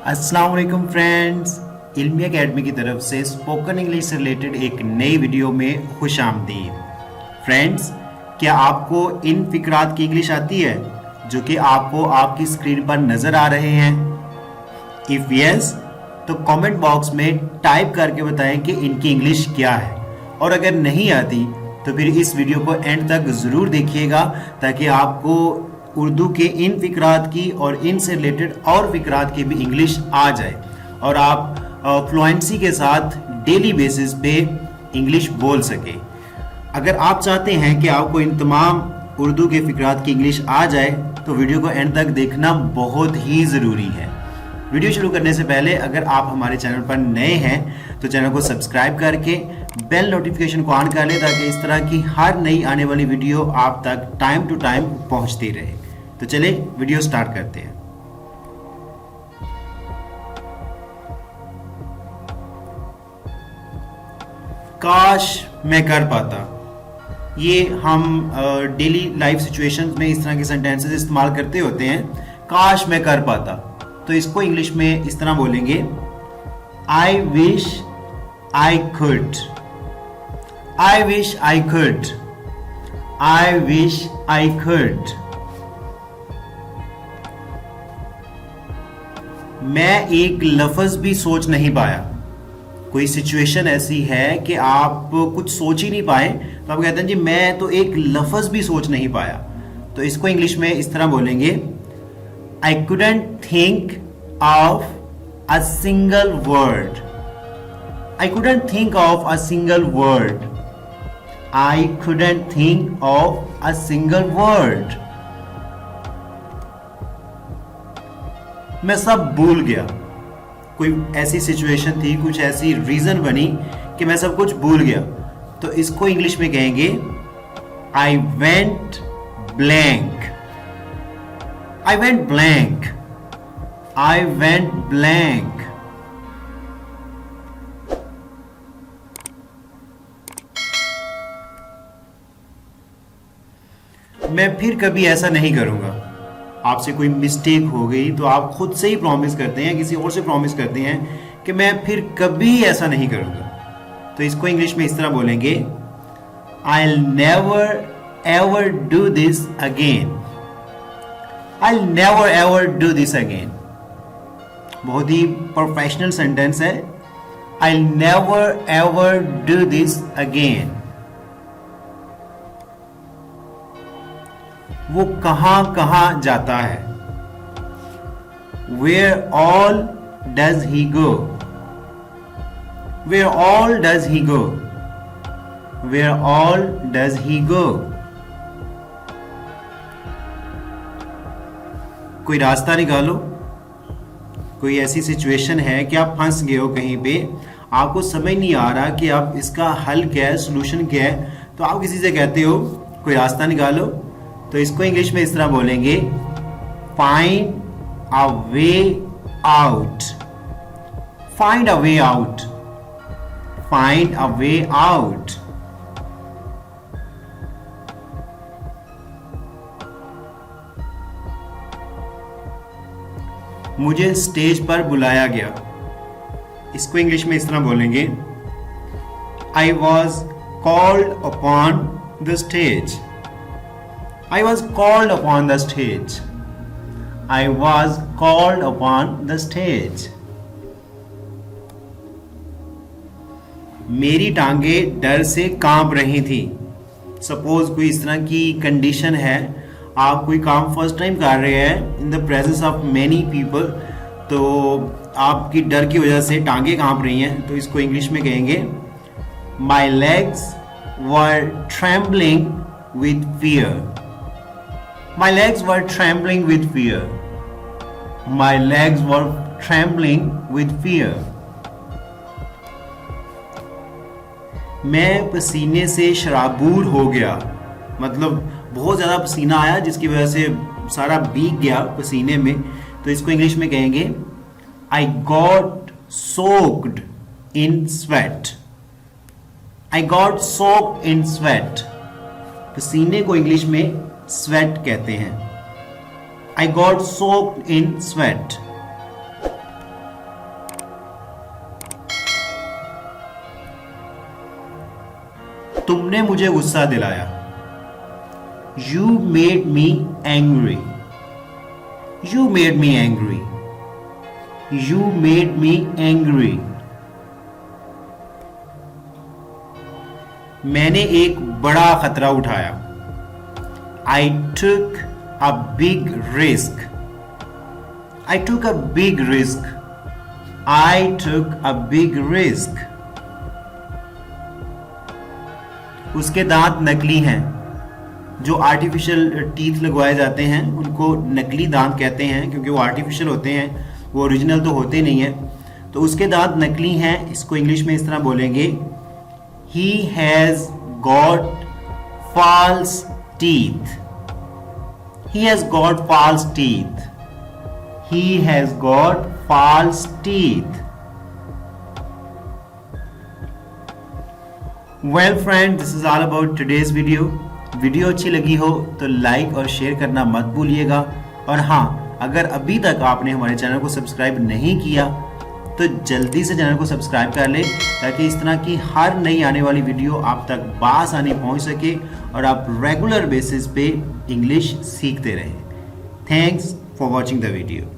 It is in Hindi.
अस्सलाम वालेकुम फ्रेंड्स, इल्मी एकेडमी की तरफ से स्पोकन इंग्लिश से रिलेटेड एक नई वीडियो में खुश आमदीद। फ्रेंड्स, क्या आपको इन फिक्रात की इंग्लिश आती है जो कि आपको आपकी स्क्रीन पर नज़र आ रहे हैं? इफ़ यस, तो कमेंट बॉक्स में टाइप करके बताएं कि इनकी इंग्लिश क्या है, और अगर नहीं आती तो फिर इस वीडियो को एंड तक ज़रूर देखिएगा ताकि आपको उर्दू के इन फिक्रात की और इनसे रिलेटेड और फिक्रात की भी इंग्लिश आ जाए और आप फ्लुएंसी के साथ डेली बेसिस पे इंग्लिश बोल सके। अगर आप चाहते हैं कि आपको इन तमाम उर्दू के फिक्रात की इंग्लिश आ जाए तो वीडियो को एंड तक देखना बहुत ही ज़रूरी है। वीडियो शुरू करने से पहले अगर आप हमारे चैनल पर नए हैं तो चैनल को सब्सक्राइब करके बेल नोटिफिकेशन को ऑन कर लें ताकि इस तरह की हर नई आने वाली वीडियो आप तक टाइम टू टाइम पहुंचती रहे। तो चलिए वीडियो स्टार्ट करते हैं। काश मैं कर पाता, ये हम डेली लाइफ सिचुएशंस में इस तरह के सेंटेंसेस इस्तेमाल करते होते हैं। काश मैं कर पाता, तो इसको इंग्लिश में इस तरह बोलेंगे, I wish I could, I wish I could, I wish I could. मैं एक लफ्ज भी सोच नहीं पाया। कोई सिचुएशन ऐसी है कि आप कुछ सोच ही नहीं पाए तो आप कहते हैं जी मैं तो एक लफ्ज भी सोच नहीं पाया, तो इसको इंग्लिश में इस तरह बोलेंगे, I couldn't think of a single word, I couldn't think of a single word, I couldn't think of a single word. मैं सब भूल गया। कोई ऐसी सिचुएशन थी, कुछ ऐसी रीजन बनी कि मैं सब कुछ भूल गया, तो इसको इंग्लिश में कहेंगे, I went blank, I went blank, I went blank. मैं फिर कभी ऐसा नहीं करूंगा। आपसे कोई मिस्टेक हो गई तो आप खुद से ही प्रॉमिस करते हैं, किसी और से प्रॉमिस करते हैं कि मैं फिर कभी ऐसा नहीं करूंगा, तो इसको इंग्लिश में इस तरह बोलेंगे, I never ever do this again, I never ever do this again. बहुत ही प्रोफेशनल सेंटेंस है, I never ever do this again. वो कहां कहां जाता है, Where all does he go? Where all does he go? Where all does he go? कोई रास्ता निकालो। कोई ऐसी सिचुएशन है कि आप फंस गए हो कहीं पे, आपको समझ नहीं आ रहा कि आप इसका हल क्या है, सोल्यूशन क्या है, तो आप किसी से कहते हो कोई रास्ता निकालो, तो इसको इंग्लिश में इस तरह बोलेंगे, find a way out, find a way out, find a way out. मुझे स्टेज पर बुलाया गया, इसको इंग्लिश में इस तरह बोलेंगे, I was called upon the stage, I was called upon the stage. I was called upon the stage. मेरी टांगे डर से कांप रही थी। सपोज कोई इस तरह की कंडीशन है, आप कोई काम फर्स्ट टाइम कर रहे हैं in the presence of many people, तो आपकी डर की वजह से टांगे कांप रही हैं, तो इसको इंग्लिश में कहेंगे, My legs were trembling with fear. My legs were trembling with fear. My legs were trembling with fear. मैं पसीने से शराबूर हो गया, मतलब बहुत ज़्यादा पसीना आया जिसकी वजह से सारा भीग गया पसीने में, तो इसको इंग्लिश में कहेंगे, I got soaked in sweat. I got soaked in sweat. पसीने को इंग्लिश में स्वेट कहते हैं। I got soaked in sweat. तुमने मुझे गुस्सा दिलाया। You made me angry. You made me angry. You made me angry. मैंने एक बड़ा खतरा उठाया। I took a big risk. I took a big risk. I took a big risk. उसके दांत नकली हैं। जो आर्टिफिशियल टीथ लगवाए जाते हैं उनको नकली दांत कहते हैं, क्योंकि वो आर्टिफिशियल होते हैं, वो ओरिजिनल तो होते नहीं हैं। तो उसके दांत नकली हैं। इसको इंग्लिश में इस तरह बोलेंगे, He has got false teeth. He has got false teeth. He has got false teeth. Well friends, this is all about today's video. Video अच्छी लगी हो तो लाइक और शेयर करना मत भूलिएगा। और हाँ, अगर अभी तक आपने हमारे चैनल को सब्सक्राइब नहीं किया तो जल्दी से चैनल को सब्सक्राइब कर लें, ताकि इस तरह की हर नई आने वाली वीडियो आप तक बासानी पहुंच सके और आप रेगुलर बेसिस पे इंग्लिश सीखते रहें। Thanks for watching the video.